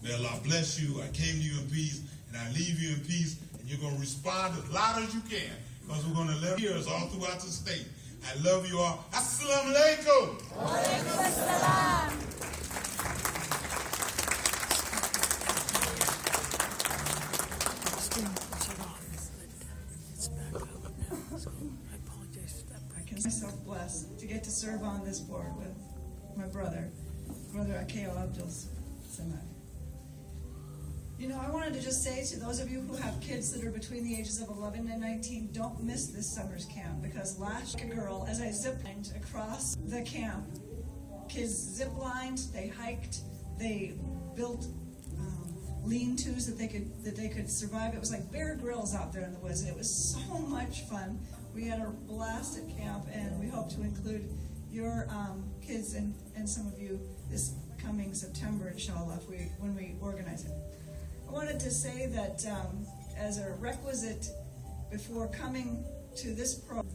May Allah bless you. I came to you in peace, and I leave you in peace. And you're going to respond as loud as you can, because we're going to let ears all throughout the state. I love you all. Assalamu alaikum. Wa alaikum assalam. I consider myself blessed to get to serve on this board with my brother CAIR Abdul Samad. You know, I wanted to just say to those of you who have kids that are between the ages of 11 and 19, don't miss this summer's camp, because last girl, as I ziplined across the camp, kids ziplined, they hiked, they built lean-tos that they could survive. It was like Bear Grylls out there in the woods, and it was so much fun. We had a blast at camp, and we hope to include your kids and some of you this coming September, inshallah, when we organize it. I wanted to say that as a requisite before coming to this program,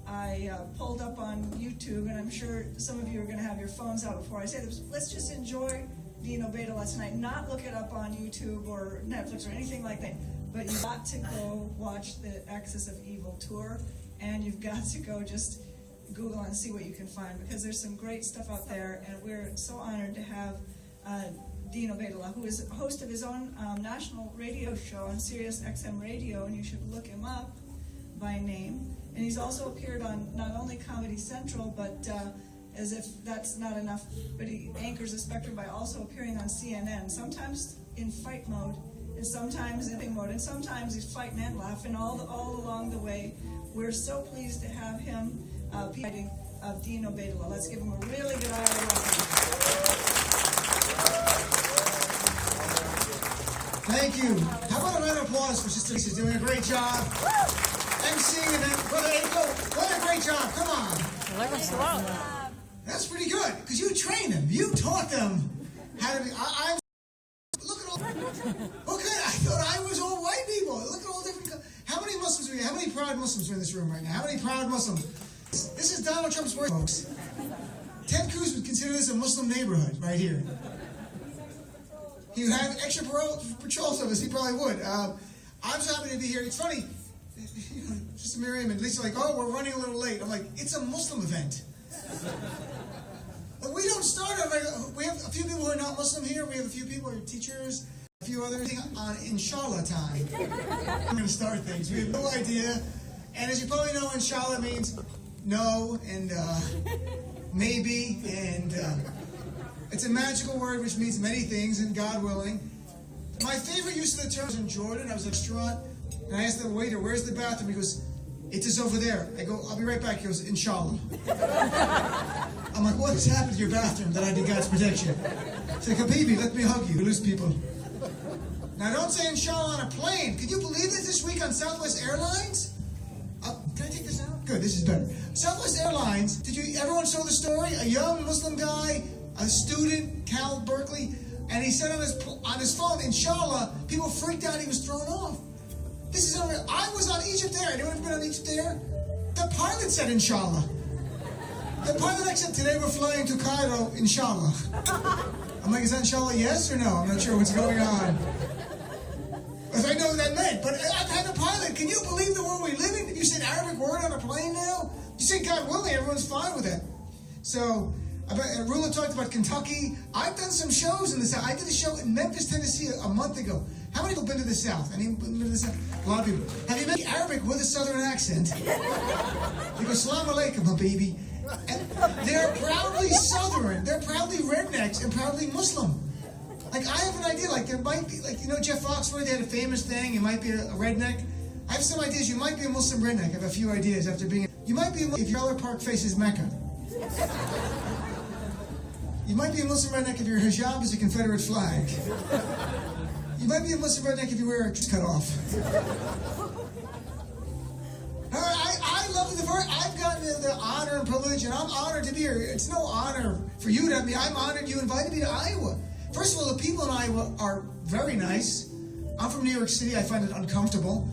I pulled up on YouTube, and I'm sure some of you are going to have your phones out before I say this. Let's just enjoy Deen Obeidullah tonight, not look it up on YouTube or Netflix or anything like that. But you've got to go watch the Axis of Evil tour, and you've got to go just Google and see what you can find, because there's some great stuff out there, and we're so honored to have Deen Obeidullah, who is host of his own national radio show on Sirius XM Radio, and you should look him up by name. And he's also appeared on not only Comedy Central, but as if that's not enough, but he anchors the spectrum by also appearing on CNN, sometimes in fight mode, and sometimes in mode, and sometimes he's fighting and laughing all along the way. We're so pleased to have him fighting Deen Obeidullah. Let's give him a really good welcome. Thank you. How about a round of applause for Sister Lisa? Doing a great job. MCing and then Brother April, what a great job. Come on. That's pretty good, because you trained them. You taught them how to be. Look at all. Okay, I thought I was all white people. Look at all different. How many Muslims are here? How many proud Muslims are in this room right now? How many proud Muslims? This is Donald Trump's work, folks. Ted Cruz would consider this a Muslim neighborhood right here. He would have extra patrol service. He probably would. I'm so happy to be here. It's funny. Sister Miriam and Lisa are like, oh, we're running a little late. I'm like, it's a Muslim event. But we don't start we have a few people who are not Muslim here. We have a few people who are teachers, a few others on Inshallah time. I'm going to start things. We have no idea. And as you probably know, Inshallah means no and maybe, and it's a magical word which means many things, and God willing. My favorite use of the term was in Jordan. I was at a restaurant, and I asked the waiter, where's the bathroom? He goes, it is over there. I go, I'll be right back. He goes, Inshallah. I'm like, what has happened to your bathroom that I need God's protection? He's like, Habibi, let me hug you. We lose people. Now, don't say Inshallah on a plane. Can you believe that this week on Southwest Airlines? Can I take this out? Good, this is better. Southwest Airlines, everyone saw the story? A young Muslim guy, a student, Cal Berkeley, and he said on his phone, Inshallah, people freaked out he was thrown off. This is unreal. I was on Egypt Air. Anyone ever been on Egypt Air? The pilot said Inshallah. The pilot said, today we're flying to Cairo, Inshallah. I'm like, is that Inshallah yes or no? I'm not sure what's going on. If I know what that meant, but I've had a pilot. Can you believe the world we live in? You say an Arabic word on a plane now? You say God willing, everyone's fine with it. So, Rula talked about Kentucky. I've done some shows in the South. I did a show in Memphis, Tennessee a month ago. How many people have been to the South? Anyone been to the South? A lot of people. Have you met Arabic with a Southern accent? You go, Salaam alaikum, Habibi. And they're proudly Southern. They're proudly rednecks and proudly Muslim. Like, I have an idea, like, there might be, like, Jeff Foxworthy, they had a famous thing, you might be a redneck. I have some ideas. You might be a Muslim redneck. I have a few ideas after being, you might be, if your Trailer Park faces Mecca. You might be a Muslim redneck if your hijab is a Confederate flag. You might be a Muslim redneck if you wear a cut off. I love the verse. I've gotten the honor and privilege, and I'm honored to be here. It's no honor for you to have me. I'm honored you invited me to Iowa. First of all, the people in Iowa are very nice. I'm from New York City. I find it uncomfortable.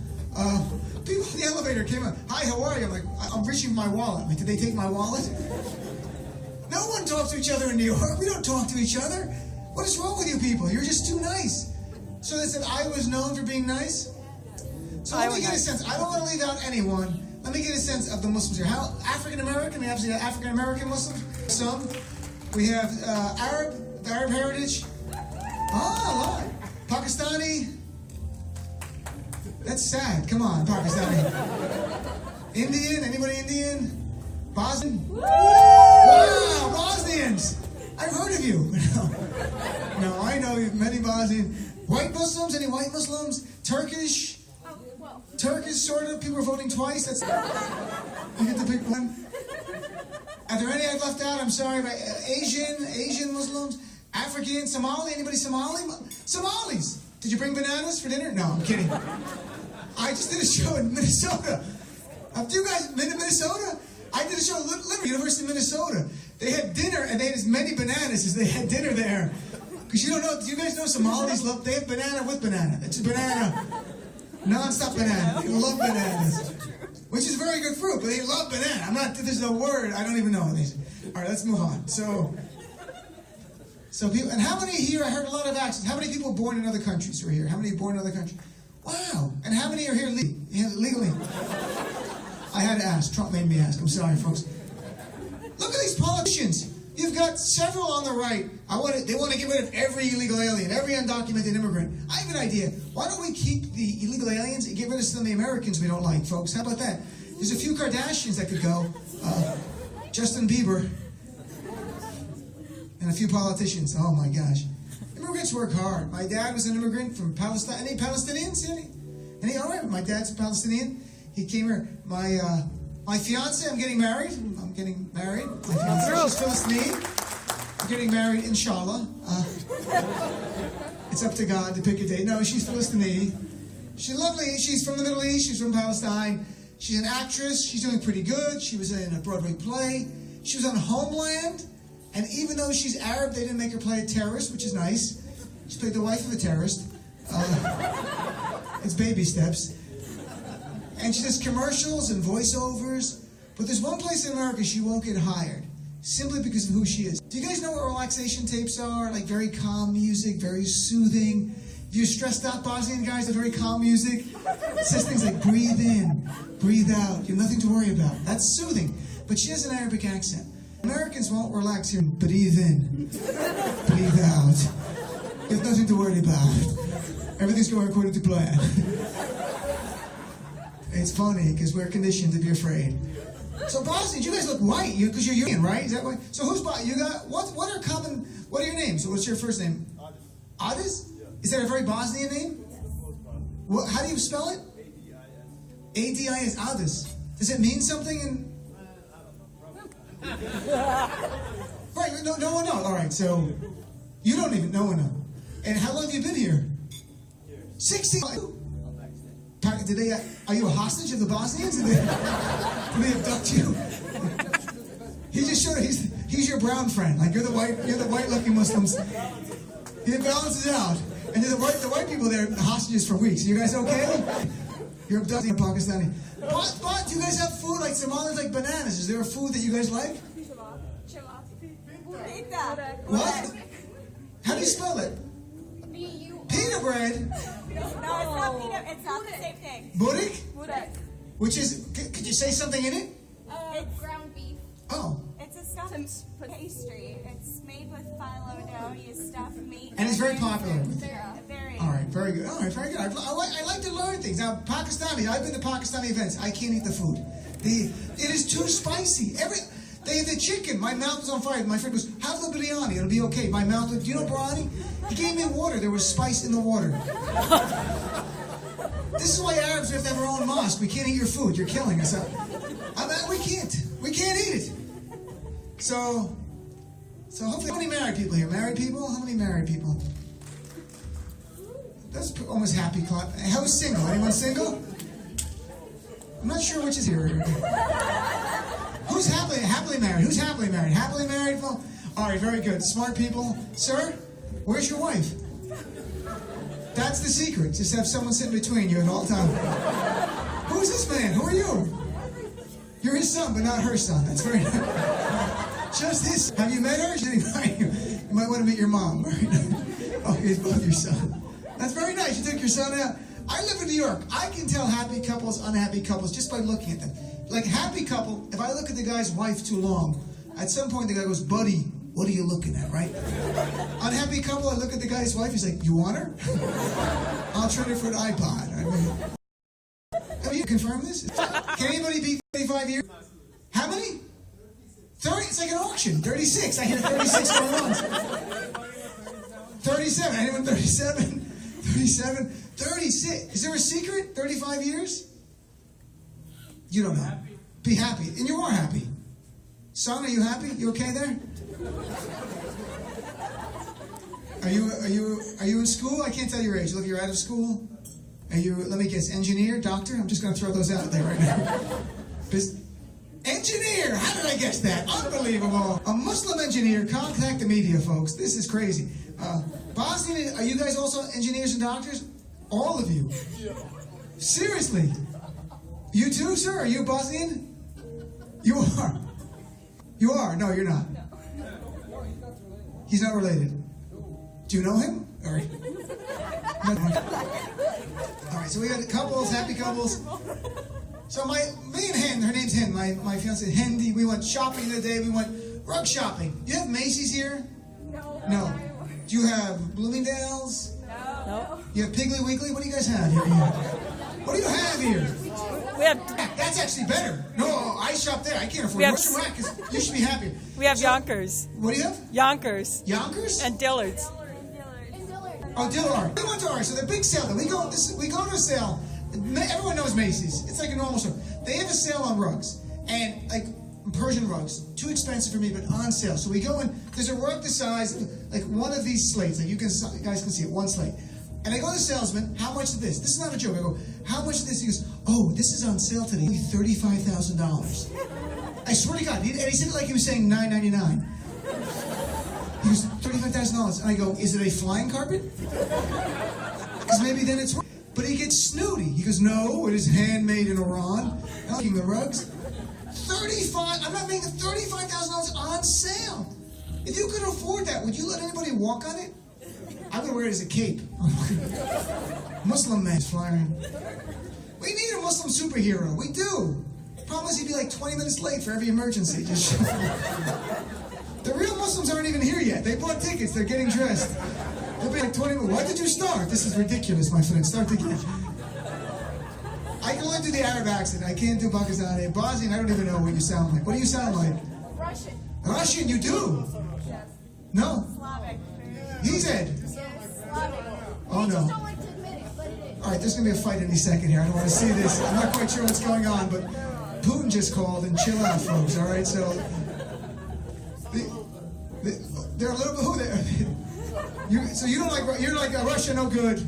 People in the elevator came up. Hi, how are you? I'm like, I'm reaching for my wallet. I'm like, did they take my wallet? No one talks to each other in New York. We don't talk to each other. What is wrong with you people. You're just too nice. So they said I was known for being nice. So let me get a sense. I don't want to leave out anyone. Let me get a sense of the Muslims here. How African American? We obviously have African American Muslims. Some. We have Arab heritage. Oh, a lot. Pakistani. That's sad. Come on, Pakistani. Indian? Anybody Indian? Bosnian? Wow, Bosnians! I've heard of you. No, I know many Bosnian. White Muslims? Any white Muslims? Turkish? Turkish, sort of. People are voting twice. That's. You get to pick one. Are there any I've left out? I'm sorry. Asian Muslims? African? Somali? Anybody Somali? Somalis! Did you bring bananas for dinner? No, I'm kidding. I just did a show in Minnesota. Do you guys been to Minnesota? I did a show at University of Minnesota. They had dinner and they had as many bananas as they had dinner there. Because you don't know, do you guys know Somalis love, they have banana with banana. It's a banana, non-stop banana. They love bananas. Which is very good fruit, but they love banana. There's no word, I don't even know. All right, let's move on. So people, and how many here, I heard a lot of accents. How many people born in other countries who are here? How many born in other countries? Wow. And how many are here legally? I had to ask. Trump made me ask. I'm sorry, folks. Look at these politicians. You've got several on the right. They want to get rid of every illegal alien, every undocumented immigrant. I have an idea. Why don't we keep the illegal aliens and get rid of some of the Americans we don't like, folks? How about that? There's a few Kardashians that could go. Justin Bieber. And a few politicians. Oh, my gosh. Immigrants work hard. My dad was an immigrant from Palestine. Any Palestinians? Any? All right, my dad's a Palestinian. He came here. My fiance, I'm getting married. My fiance, she's Philistine. I'm getting married, inshallah. It's up to God to pick a date. No, she's Philistine. She's lovely. She's from the Middle East. She's from Palestine. She's an actress. She's doing pretty good. She was in a Broadway play. She was on Homeland. And even though she's Arab, they didn't make her play a terrorist, which is nice. She played the wife of a terrorist. It's baby steps. And she does commercials and voiceovers. But there's one place in America she won't get hired, simply because of who she is. Do you guys know what relaxation tapes are? Like very calm music, very soothing. If you're stressed out, Bosnian guys have very calm music. It says things like breathe in, breathe out. You have nothing to worry about. That's soothing. But she has an Arabic accent. Americans won't relax here. Breathe in, breathe out. You have nothing to worry about. Everything's going according to plan. It's funny because we're conditioned to be afraid. So Bosnians, you guys look white because you're European, right? Is that right? So who's Bosnian? You got what are your names? So what's your first name? Adis? Yeah. Is that a very Bosnian name? Yes. How do you spell it? A-D-I-S. A-D-I-S. Adis. Does it mean something in? Right, no one knows. All right, so you don't even know. And how long have you been here? 16. Are you a hostage of the Bosnians? Did they abduct you? He just showed he's your brown friend. Like you're the white looking Muslims. He balances out. And the white people there are hostages for weeks. You guys okay? You're abducting a Pakistani. But do you guys have food like Somalis like bananas? Is there a food that you guys like? What? How do you spell it? Pita bread? No, it's not peanut. It's not the same thing. Burik? Burik. Which is, could you say something in it? It's ground beef. Oh. It's a stuffed pastry. It's made with phyllo dough. You stuff meat. And it's very popular. Very. All right, very good. All right, very good. I like to learn things. Now, Pakistani, I've been to Pakistani events. I can't eat the food. It is too spicy. They have the chicken. My mouth was on fire. My friend goes, have the biryani. It'll be okay. My mouth was, do you know biryani? He gave me water. There was spice in the water. This is why Arabs have to have our own mosque. We can't eat your food. You're killing us. We can't. We can't eat it. So hopefully, how many married people here? Married people? How many married people? That's almost happy clap. Who's single? Anyone single? I'm not sure which is here. Who's happily married? Who's happily married? Happily married? Well, all right, very good. Smart people. Sir, where's your wife? That's the secret. Just have someone sit between you at all times. Who's this man? Who are you? You're his son, but not her son. That's very nice. Just his. Have you met her? You might want to meet your mom. Oh. Here's both your son. That's very nice. You took your son out. I live in New York. I can tell happy couples, unhappy couples just by looking at them. Like happy couple, if I look at the guy's wife too long, at some point the guy goes, buddy, what are you looking at, right? Unhappy couple, I look at the guy's wife, he's like, you want her? I'll trade her for an iPod. I mean, have you confirmed this? Can anybody beat 35 years? How many? 30, it's like an auction. 36, I hit 36 going on. 37, anyone 37? 37? 36. Is there a secret? 35 years? You don't know. Be happy. And you are happy. Son, are you happy? You okay there? Are you in school? I can't tell your age. Look, you're out of school. Are you, let me guess, engineer, doctor? I'm just going to throw those out there right now. Engineer! How did I guess that? Unbelievable. A Muslim engineer. Contact the media, folks. This is crazy. Bosnian, are you guys also engineers and doctors? All of you. Seriously. You too, sir? Are you Bosnian? You are. You are. No, you're not. He's not related. Do you know him? All right. All right, so we got couples, happy couples. So me and Hen, her name's Hen, my fiancée Hendy, we went shopping the other day, we went rug shopping. You have Macy's here? No. Do you have Bloomingdale's? No. You have Piggly Wiggly? What do you guys have here? What do you have here? We have That's actually better. No, I shop there. I can't afford it. What's your rack? 'Cause you should be happier. we have Yonkers. What do you have? Yonkers. Yonkers? And Dillard's. Oh, Dillard. We went to ours. So the big sale. We go to a sale. Everyone knows Macy's. It's like a normal store. They have a sale on rugs. And like Persian rugs. Too expensive for me, but on sale. So we go in. There's a rug the size, like one of these slates. Like you guys can see it, one slate. And I go to the salesman, how much is this? This is not a joke. I go, how much is this? He goes, oh, this is on sale today. $35,000. I swear to God. And he said it like he was saying $9.99. He goes, $35,000. And I go, is it a flying carpet? Because maybe then it's worth. But he gets snooty. He goes, no, it is handmade in Iran. I'm looking the rugs. I'm not making $35,000 on sale. If you could afford that, would you let anybody walk on it? I would wear it as a cape. Muslim man flying. We need a Muslim superhero. We do. Problem is he'd be like 20 minutes late for every emergency. Just the real Muslims aren't even here yet. They bought tickets. They're getting dressed. They'll be like 20 minutes. Why did you start? This is ridiculous, my friend. Start again. I can only do the Arab accent. I can't do Pakistani. Bosnian, I don't even know what you sound like. What do you sound like? Russian. Russian, you do? Yes. No. Slavic. He said. Yes, Slavic. Oh, no. I just don't like to admit it, but it is. All right, there's going to be a fight any second here. I don't want to see this. I'm not quite sure what's going on, but Putin just called, and chill out, folks, all right? So, they're a little bit, who they so you don't like, you're like, Russia, no good.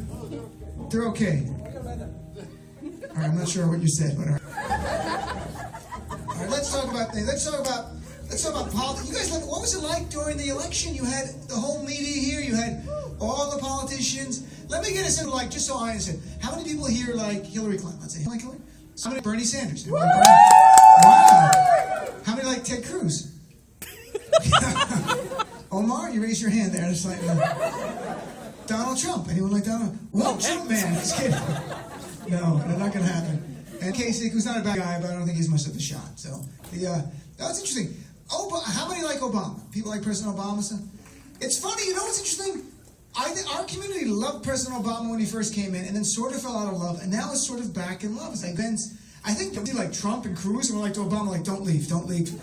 They're okay. All right, I'm not sure what you said, but all right. All right, let's talk about things. Let's talk about politics. You guys, what was it like during the election? You had the whole media here. You had all the politicians. Let me get a sense of, like, just so I understand. How many people here like Hillary Clinton? Let's say, like Hillary? How many Bernie Sanders? Wow. How many like Ted Cruz? Omar, you raised your hand there. Just like Donald Trump. Anyone like Donald? Well, Trump man. Just kidding. No, that's not going to happen. And Kasich, who's not a bad guy, but I don't think he's much of a shot. So, that's interesting. How many like Obama? People like President Obama? It's funny, you know what's interesting? I think our community loved President Obama when he first came in, and then sort of fell out of love, and now it's sort of back in love. It's like I think they like Trump and Cruz, and we're like to Obama, like, don't leave, please don't leave.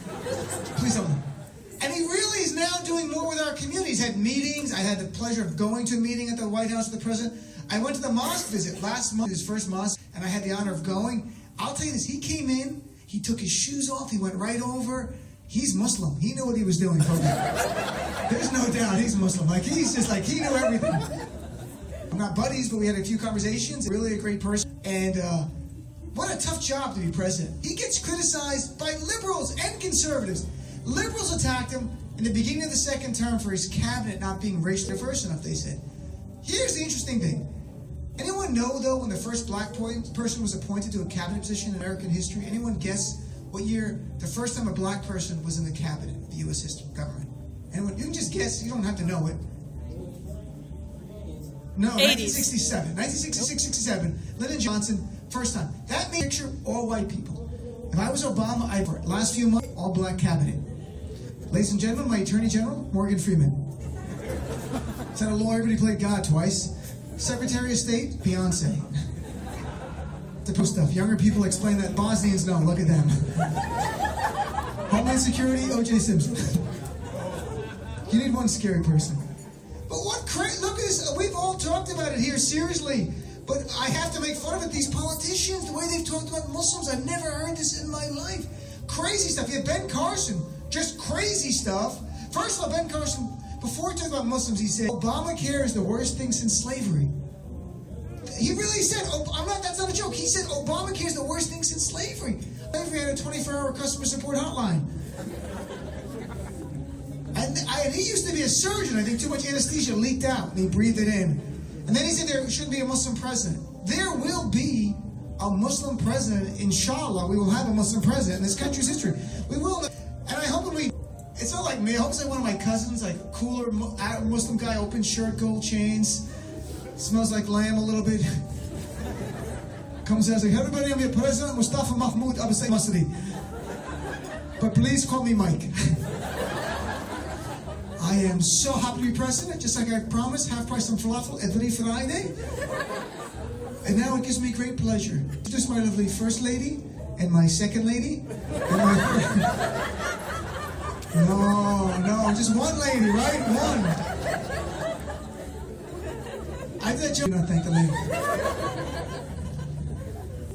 And he really is now doing more with our community. He's had meetings. I had the pleasure of going to a meeting at the White House with the president. I went to the mosque visit last month, his first mosque, and I had the honor of going. I'll tell you this, he came in, he took his shoes off, he went right over. He's Muslim. He knew what he was doing. There's no doubt he's Muslim. Like, he's just like, he knew everything. I'm not buddies, but we had a few conversations. Really a great person. And what a tough job to be president. He gets criticized by liberals and conservatives. Liberals attacked him in the beginning of the second term for his cabinet not being racially diverse enough, they said. Here's the interesting thing. Anyone know, though, when the first black person was appointed to a cabinet position in American history? Anyone guess what year the first time a black person was in the cabinet of the U.S. government? Anyone? You can just guess. You don't have to know it. No, 80s. 1967. 1966, 67. Lyndon Johnson, first time. That made picture all white people. If I was Obama, I'd for it. Last few months, all black cabinet. Ladies and gentlemen, my Attorney General, Morgan Freeman. Is that a lawyer, but he played God twice. Secretary of State, Beyonce. The post stuff. Younger people explain that. Bosnians know. Look at them. Homeland Security, O.J. Simpson. You need one scary person. But what crazy? Look at this. We've all talked about it here, seriously. But I have to make fun of it. These politicians, the way they've talked about Muslims, I've never heard this in my life. Crazy stuff. You have Ben Carson, just crazy stuff. First of all, Ben Carson, before he talked about Muslims, he said, Obamacare is the worst thing since slavery. He really said, that's not a joke. He said Obamacare is the worst thing since slavery. Slavery had a 24-hour customer support hotline. And he used to be a surgeon. I think too much anesthesia leaked out, and he breathed it in. And then he said there shouldn't be a Muslim president. There will be a Muslim president, inshallah. We will have a Muslim president in this country's history. We will. And I hope it's not like me. I hope it's like one of my cousins, like cooler Muslim guy, open shirt, gold chains. Smells like lamb a little bit. Comes out and says, everybody, I'm your president, Mustafa Mahmoud Abbasai Masri. But please call me Mike. I am so happy to be president, just like I promised, half price on falafel every Friday. And now it gives me great pleasure. This is my lovely first lady, and my second lady, and my No, just one lady, right? One. I did that joke. No, thank the lady.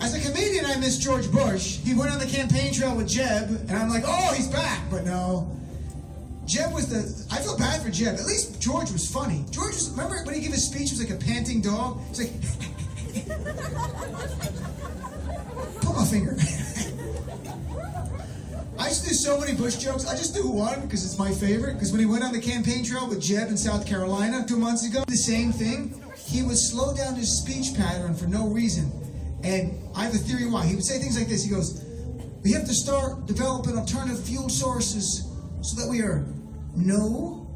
As a comedian, I miss George Bush. He went on the campaign trail with Jeb, and I'm like, oh, he's back. But no. Jeb was I feel bad for Jeb. At least George was funny. George was, remember when he gave his speech, he was like a panting dog? He's like, pull my finger. I used to do so many Bush jokes. I just do one because it's my favorite. Because when he went on the campaign trail with Jeb in South Carolina 2 months ago, the same thing. He would slow down his speech pattern for no reason. And I have a theory why. He would say things like this. He goes, we have to start developing alternative fuel sources so that we are no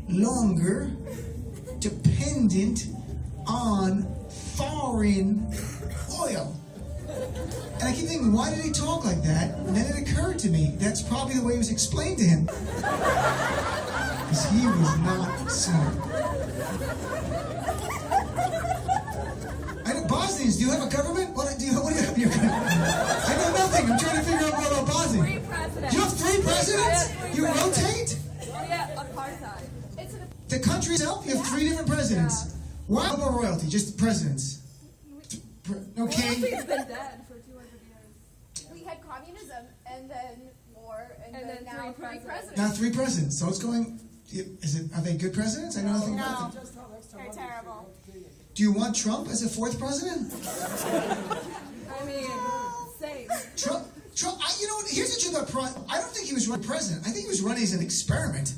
longer dependent on foreign oil. And I keep thinking, why did he talk like that? And then it occurred to me, that's probably the way it was explained to him. Because he was not smart. I know Bosnians, do you have a government? What do you have? I know nothing. I'm trying to figure out more about Bosnia. 3 presidents. You have 3 presidents? You rotate? Yeah, apartheid. The country itself, you have 3 different presidents. Yeah. Why no more royalty? Just presidents. No king. Royalty's been dead for 200 years. We had communism, and then war, and then now 3 presidents. Now 3 presidents. So it's going. Are they good presidents? I know nothing about them. They're terrible. Do you want Trump as a 4th president? I mean, same. Trump. You know what? Here's the truth about I don't think he was running president. I think he was running as an experiment.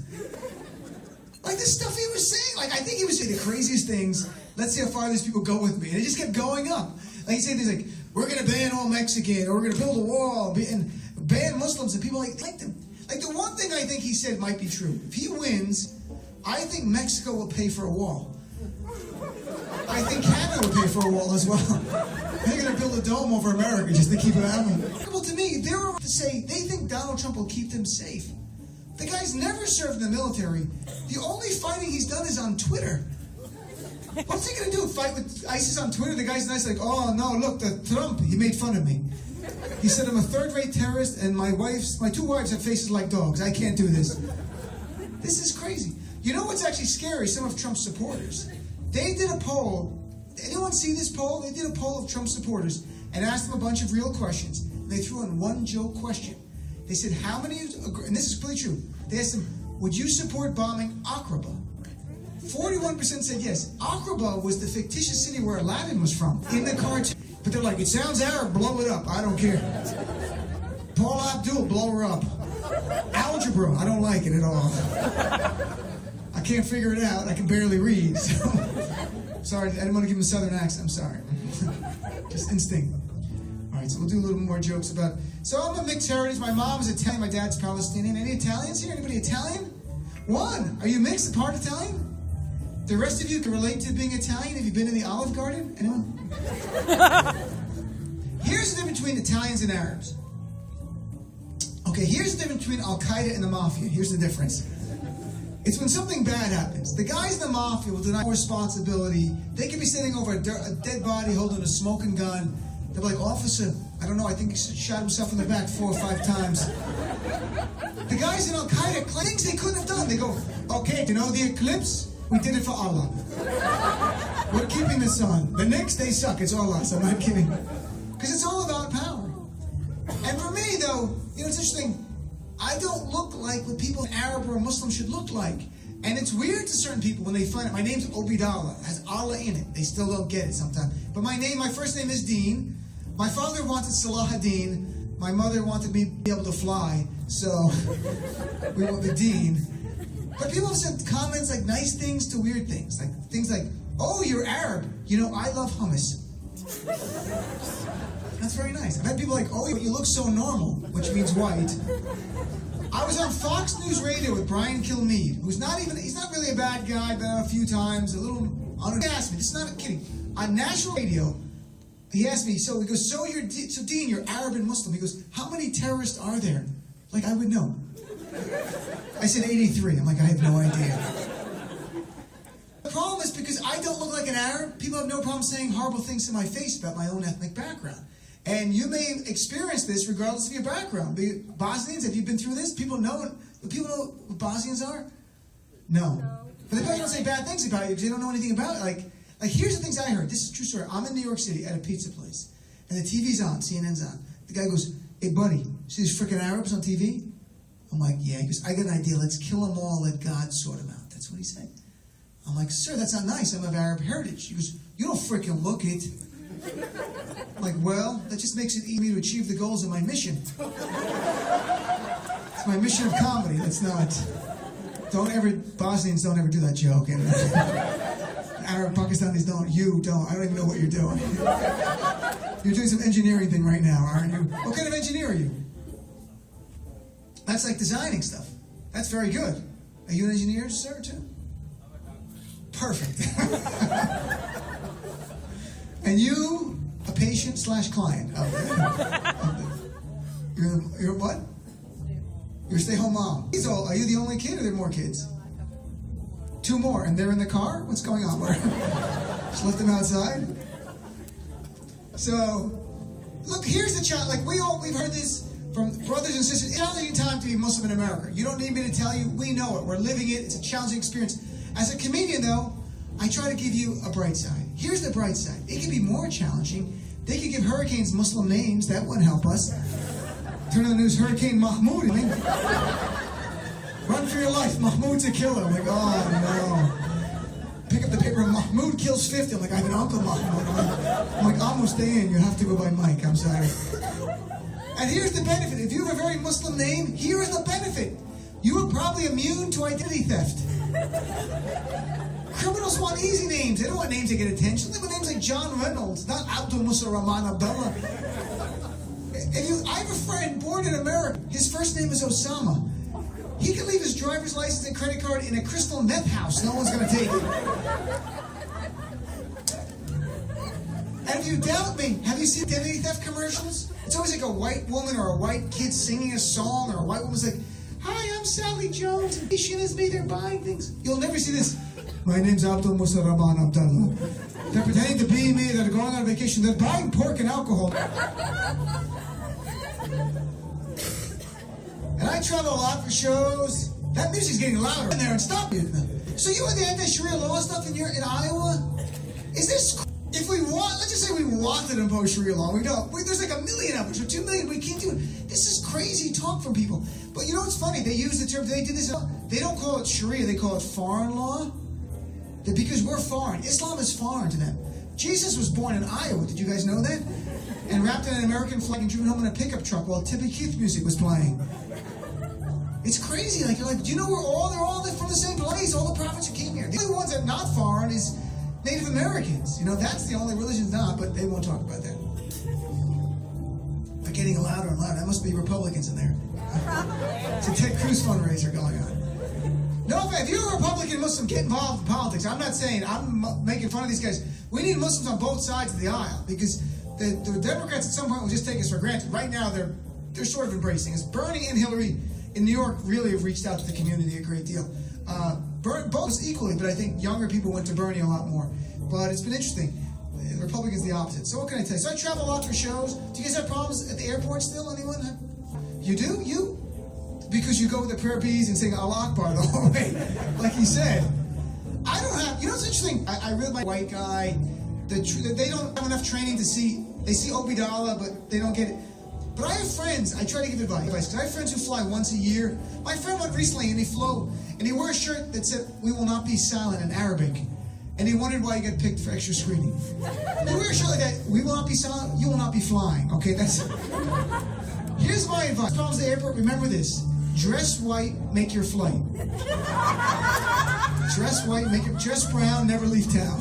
Like the stuff he was saying. Like I think he was saying the craziest things. Let's see how far these people go with me. And it just kept going up. Like he said things like, we're going to ban all Mexican, or we're going to build a wall, and ban Muslims, and people liked him. Like the one thing I think he said might be true. If he wins, I think Mexico will pay for a wall. I think Canada will pay for a wall as well. They're going to build a dome over America just to keep it out. Well, to me, they were to say they think Donald Trump will keep them safe. The guy's never served in the military. The only fighting he's done is on Twitter. What's he going to do? Fight with ISIS on Twitter? The guy's nice, like, oh no, look, the Trump, he made fun of me. He said I'm a 3rd-rate terrorist, and my 2 wives have faces like dogs. I can't do this. This is crazy. You know what's actually scary? Some of Trump's supporters. They did a poll. Anyone see this poll? They did a poll of Trump supporters and asked them a bunch of real questions. And they threw in one joke question. They said, how many, and this is completely true, they asked them, would you support bombing Aqaba? 41% said yes. Aqaba was the fictitious city where Aladdin was from, in the cartoon. But they're like, it sounds Arab, blow it up, I don't care. Paula Abdul, blow her up. Algebra, I don't like it at all. I can't figure it out, I can barely read. So. Sorry, I didn't want to give him a southern accent, I'm sorry. Just instinct. All right, so we'll do a little more jokes about. So I'm a mixed heritage. My mom's Italian, my dad's Palestinian. Any Italians here? Anybody Italian? One. Are you mixed, part Italian? The rest of you can relate to being Italian. Have you been in the Olive Garden? Anyone? Here's the difference between Italians and Arabs. Okay, here's the difference between Al-Qaeda and the Mafia. Here's the difference. It's when something bad happens. The guys in the Mafia will deny responsibility. They could be sitting over a dead body holding a smoking gun. They're like, officer, I don't know, I think he shot himself in the back 4 or 5 times. The guys in Al-Qaeda claim things they couldn't have done. They go, okay, you know the eclipse? We did it for Allah. We're keeping the sun. The next day suck, it's all us, I'm not kidding. Because it's all about power. And for me, though, you know, it's interesting. I don't look like what people, Arab or Muslim, should look like. And it's weird to certain people when they find it. My name's Obidallah. It has Allah in it. They still don't get it sometimes. But my first name is Dean. My father wanted Salahuddin. My mother wanted me to be able to fly. So we went with Dean. But people have said comments like nice things to weird things. Like things like, oh, you're Arab. You know, I love hummus. That's very nice. I've had people like, oh, you look so normal, which means white. I was on Fox News Radio with Brian Kilmeade, who's he's not really a bad guy, been on a few times, a little, he asked me, this is not kidding, on national radio, he asked me, so he goes, so Dean, you're Arab and Muslim. He goes, how many terrorists are there? Like, I would know. I said 83. I'm like, I have no idea. The problem is because I don't look like an Arab, people have no problem saying horrible things to my face about my own ethnic background. And you may experience this regardless of your background. Bosnians, have you been through this? People know what Bosnians are? No. But they probably don't say bad things about you because they don't know anything about it. Like here's the things I heard. This is a true story. I'm in New York City at a pizza place. And the TV's on, CNN's on. The guy goes, hey buddy, see these freaking Arabs on TV? I'm like, yeah. He goes, I got an idea. Let's kill them all, let God sort them out. That's what he said. I'm like, sir, that's not nice. I'm of Arab heritage. He goes, you don't freaking look it. I'm like, well, that just makes it easy to achieve the goals of my mission. It's my mission of comedy. That's not. Bosnians don't ever do that joke. And Arab Pakistanis don't. You don't. I don't even know what you're doing. You're doing some engineering thing right now, aren't you? What kind of engineer are you? That's like designing stuff. That's very good. Are you an engineer, sir, too? Perfect. And you, a patient/client. You're what? You're a stay-home mom. Are you the only kid, or are there more kids? 2 more, and they're in the car? What's going on? Just left them outside? So, look, here's the challenge. Like, we've heard this from brothers and sisters. It's a challenging time to be Muslim in America. You don't need me to tell you. We know it. We're living it. It's a challenging experience. As a comedian, though, I try to give you a bright side. Here's the bright side. It can be more challenging. They could give hurricanes Muslim names. That wouldn't help us. Turn on the news, Hurricane Mahmoud. Run for your life. Mahmoud's a killer. I'm like, oh, no. Pick up the paper. Mahmoud kills 50. I'm like, I have an uncle Mahmoud. I'm like, almost in. You have to go by Mike. I'm sorry. And here's the benefit. If you have a very Muslim name, here is the benefit. You are probably immune to identity theft. Criminals want easy names. They don't want names that get attention. They want names like John Reynolds, not Abdul Musa Rahman Abdullah. I have a friend born in America. His first name is Osama. He can leave his driver's license and credit card in a crystal meth house. No one's going to take it. And if you doubt me, have you seen identity theft commercials? It's always like a white woman or a white kid singing a song, or a white woman's like, hi, I'm Sally Jones, and she is me, they're buying things. You'll never see this. My name's Abdul Musa Rahman Abdullah. They're pretending to be me, they're going on vacation, they're buying pork and alcohol. And I travel a lot for shows. That music's getting louder in there, and stop it. So you want the anti-Sharia law stuff in Iowa? Is this, if we want, let's just say we wanted to impose Sharia law, we don't. There's like 1 million of us, or 2 million, we can't do it. This is crazy talk from people. But you know what's funny? They use the term, they did this, they don't call it Sharia, they call it foreign law. Because we're foreign. Islam is foreign to them. Jesus was born in Iowa, did you guys know that? And wrapped in an American flag and driven home in a pickup truck while Tippy Keith music was playing. It's crazy. Like, you're like, do you know they're all from the same place? All the prophets who came here. The only ones that are not foreign is Native Americans. You know, that's the only religion not, but they won't talk about that. They're getting louder and louder. That must be Republicans in there. It's a Ted Cruz fundraiser going on. No, if you're a Republican Muslim, get involved in politics. I'm not saying I'm making fun of these guys. We need Muslims on both sides of the aisle because the Democrats at some point will just take us for granted. Right now, they're sort of embracing us. Bernie and Hillary in New York really have reached out to the community a great deal. Both equally, but I think younger people went to Bernie a lot more. But it's been interesting. The Republicans the opposite. So what can I tell you? So I travel a lot for shows. Do you guys have problems at the airport still? Anyone? You do? You? Because you go with the prayer beads and sing Allah Akbar the whole way, like he said. I don't have. You know what's interesting? I really like white guy. They don't have enough training to see. They see Obidallah, but they don't get it. But I have friends. I try to give advice because I have friends who fly once a year. My friend went recently and he flew and he wore a shirt that said "We will not be silent" in Arabic. And he wondered why he got picked for extra screening. And you wear a shirt like that, we will not be silent, you will not be flying. Okay, that's it. Here's my advice. Problems at the airport, remember this. Dress white, make your flight. Dress white, dress brown, never leave town.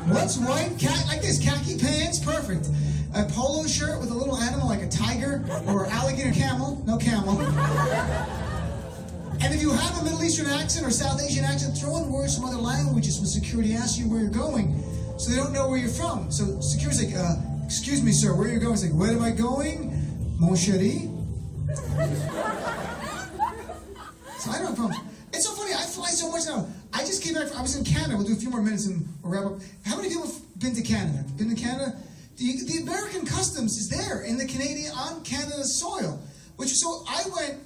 What's white? Like this, khaki pants, perfect. A polo shirt with a little animal like a tiger or alligator camel. No camel. And if you have a Middle Eastern accent or South Asian accent, throw in words from other languages when security asks you where you're going, so they don't know where you're from. So security's like, excuse me, sir, where are you going? It's like, where am I going? Mon chéri? So I don't have problems. It's so funny, I fly so much now. I just came back, I was in Canada, we'll do a few more minutes and we'll wrap up. How many people have been to Canada? Been to Canada? The American customs is there in the Canadian, on Canada's soil. So I went,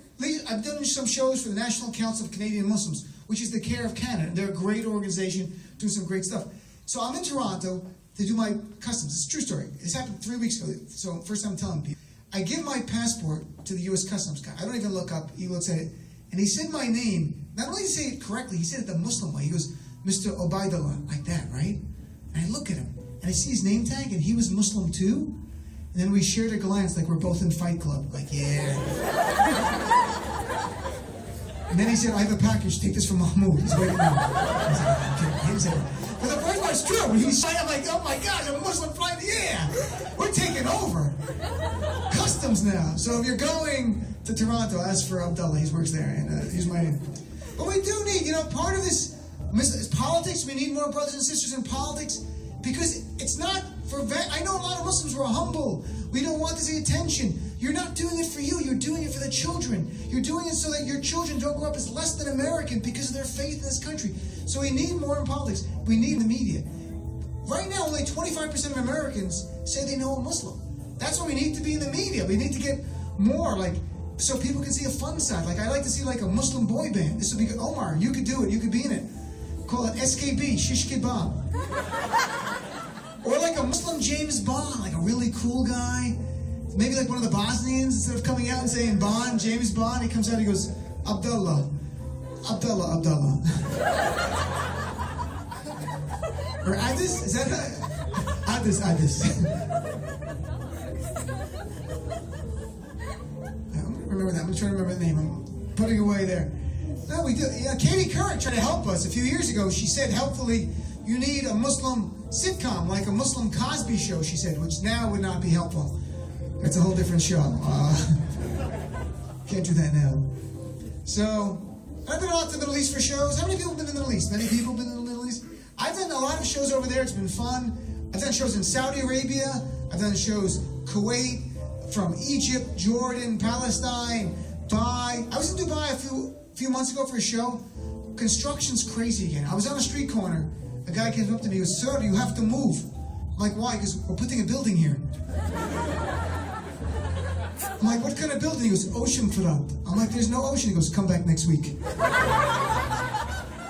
I've done some shows for the National Council of Canadian Muslims, which is the CAIR of Canada. They're a great organization, doing some great stuff. So I'm in Toronto to do my customs. It's a true story. This happened 3 weeks ago, so first time I'm telling people. I give my passport to the U.S. Customs guy. I don't even look up. He looks at it, and he said my name. Not only did he say it correctly, he said it the Muslim way. He goes, Mr. Obaidullah, like that, right? And I look at him, and I see his name tag, and he was Muslim too. And then we shared a glance like we're both in Fight Club. Like, yeah. And then he said, I have a package. Take this from Mahmoud. He's waiting now. I was like, okay. But the first part's true. When he's I'm like, oh my gosh, I'm a Muslim flying. Yeah. We're taking over. Customs now. So if you're going to Toronto, ask for Abdullah. He works there. And he's my name. But we do need, part of this is politics. We need more brothers and sisters in politics. Because it's not for... I know a lot of Muslims who are humble. We don't want this attention. You're not doing it for you. You're doing it for the children. You're doing it so that your children don't grow up as less than American because of their faith in this country. So we need more in politics. We need the media. Right now, only 25% of Americans say they know a Muslim. That's why we need to be in the media. We need to get more, so people can see a fun side. I like to see a Muslim boy band. This would be good. Omar, you could do it. You could be in it. Call it SKB, Shish Kebab. Or a Muslim James Bond, a really cool guy. Maybe one of the Bosnians, instead of coming out and saying Bond, James Bond, he comes out and he goes, Abdullah. Abdullah, Abdullah. Or Addis? Is that Addis? I'm going to remember that. I'm trying to remember the name. I'm putting away there. No, we do. Yeah, Katie Couric tried to help us a few years ago. She said, helpfully, you need a Muslim sitcom, like a Muslim Cosby show, she said, which now would not be helpful. That's a whole different show. Can't do that now. So, I've been out to the Middle East for shows. How many people have been in the Middle East? Many people have been in the Middle East? I've done a lot of shows over there. It's been fun. I've done shows in Saudi Arabia. I've done shows Kuwait, from Egypt, Jordan, Palestine, Dubai. I was in Dubai a few months ago for a show. Construction's crazy again. I was on a street corner. A guy came up to me. He goes, sir, you have to move. I'm like, why? Because we're putting a building here. I'm like, what kind of building? He goes, oceanfront. I'm like, there's no ocean. He goes, come back next week.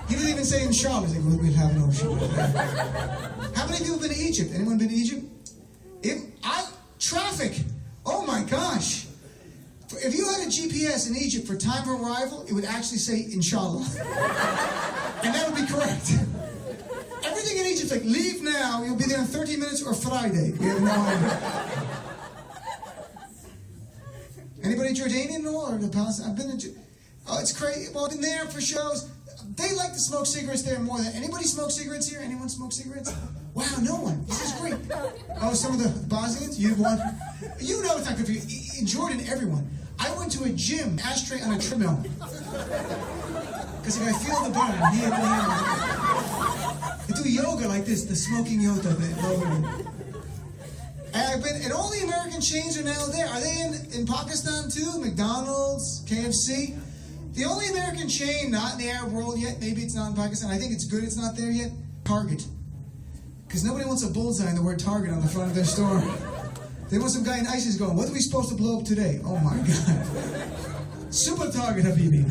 He didn't even say inshallah. He's like, we'll have an ocean. How many people have been to Egypt? Anyone been to Egypt? Traffic. Oh my gosh. If you had a GPS in Egypt for time of arrival, it would actually say inshallah. And that would be correct. Everything in Egypt's leave now, you'll be there in 30 minutes or Friday. We have no idea. Anybody Jordanian at all? Or the Palestine? I've been to... Oh, it's crazy. Well, I've been there for shows. They like to smoke cigarettes there more than... Anybody smoke cigarettes here? Anyone smoke cigarettes? Wow, no one. This is great. Oh, some of the Bosnians? You want... You know it's not good for you. In Jordan, everyone. I went to a gym, ashtray on a treadmill. Because if I feel the burn, I do yoga like this, the smoking yoga. And all the American chains are now there. Are they in Pakistan too? McDonald's, KFC? The only American chain not in the Arab world yet, maybe it's not in Pakistan, I think it's good it's not there yet, Target. Because nobody wants a bullseye and the word Target on the front of their store. They want some guy in ISIS going, what are we supposed to blow up today? Oh my God. Super Target, Habibi.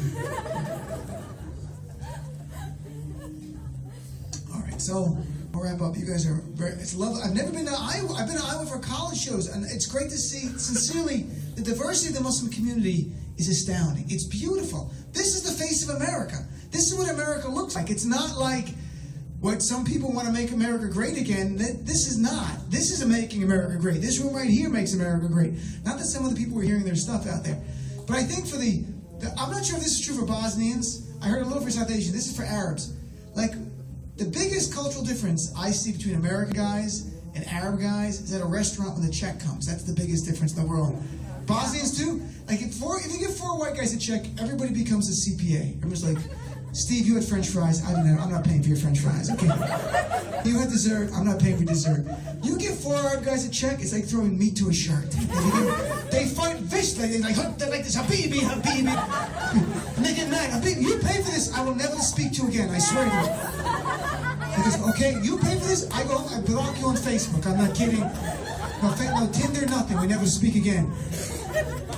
All right, so I'll wrap up. You guys are it's lovely. I've never been to Iowa. I've been to Iowa for college shows, and it's great to see, sincerely, the diversity of the Muslim community is astounding. It's beautiful. This is the face of America. This is what America looks like. It's not like what some people want to make America great again. This is not. This is making America great. This room right here makes America great. Not that some of the people are hearing their stuff out there. But I think for I'm not sure if this is true for Bosnians. I heard a little for South Asian. This is for Arabs. Like, the biggest cultural difference I see between American guys and Arab guys is at a restaurant when the check comes. That's the biggest difference in the world. Bosnians too. Like, if you give 4 white guys a check, everybody becomes a CPA. Everyone's like, Steve, you had French fries. I didn't. I'm not paying for your French fries. Okay. You had dessert. I'm not paying for dessert. You give 4 Arab guys a check, it's like throwing meat to a shark. They fight viciously. They're like this, Habibi, Habibi. And they get mad. Habibi, you pay for this. I will never speak to you again. I swear to you. Because, okay, you pay for this. I go home. I block you on Facebook. I'm not kidding. No Tinder, nothing. We never speak again.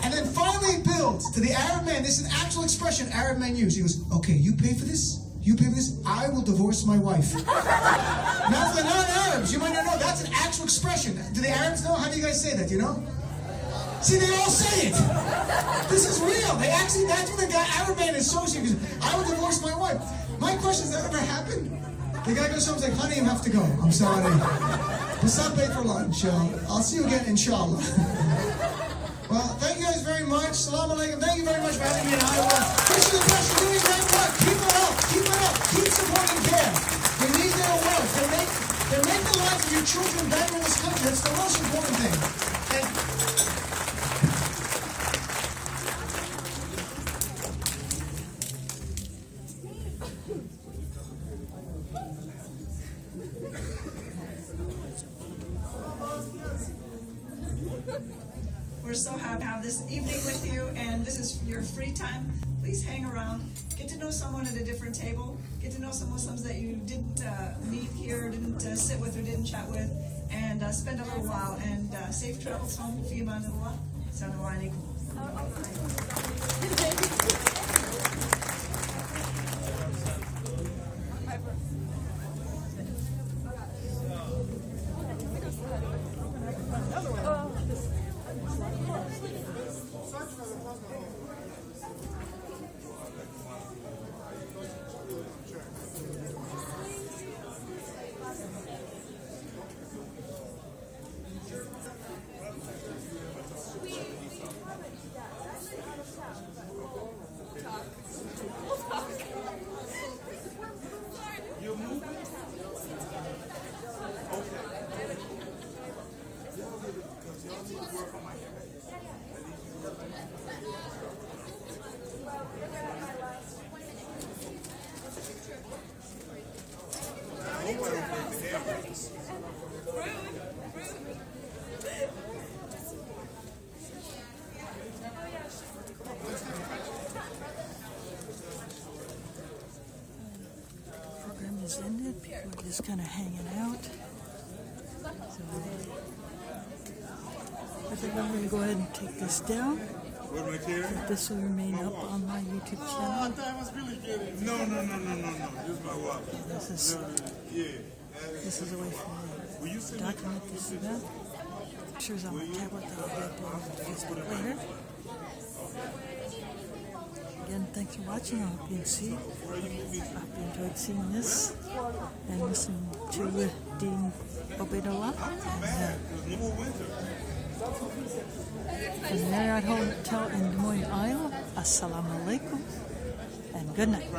And then finally builds to the Arab man. This is an actual expression Arab men use. He goes, okay, you pay for this? You pay for this? I will divorce my wife. Now for the non-Arabs, you might not know, that's an actual expression. Do the Arabs know? How do you guys say that, you know? See, they all say it. This is real. That's what the guy, Arab man is so serious. I will divorce my wife. My question is, that ever happened? The guy goes home and says, honey, you have to go. I'm sorry. But stop paying for lunch. I'll see you again, inshallah. Well, thank you guys very much. Salam alaikum. Thank you very much for having me in Iowa. Wish you the best. You're doing great work. Keep it up. Keep it up. Keep supporting CAIR. They need their work. They make the lives of your children better in this country. That's the most important thing. And we're so happy to have this evening with you, and this is your free time. Please hang around. Get to know someone at a different table. Get to know some Muslims that you didn't meet here, didn't sit with, or didn't chat with, and spend a little while. And safe travels home. Fi amanillah. Assalamu alaikum. Program is ended. People are just kind of hanging out. So I think I'm going to go ahead and take this down. This will remain up on my YouTube channel. No. This is my wife. This is a way for me to document this event. Pictures on my tablet that I'll be uploading to Facebook later. Again, thanks for watching. I hope you enjoyed seeing this and listening to Dean Obeidullah. From the Marriott Hotel in Des Moines, Iowa, Assalamu alaikum and good night.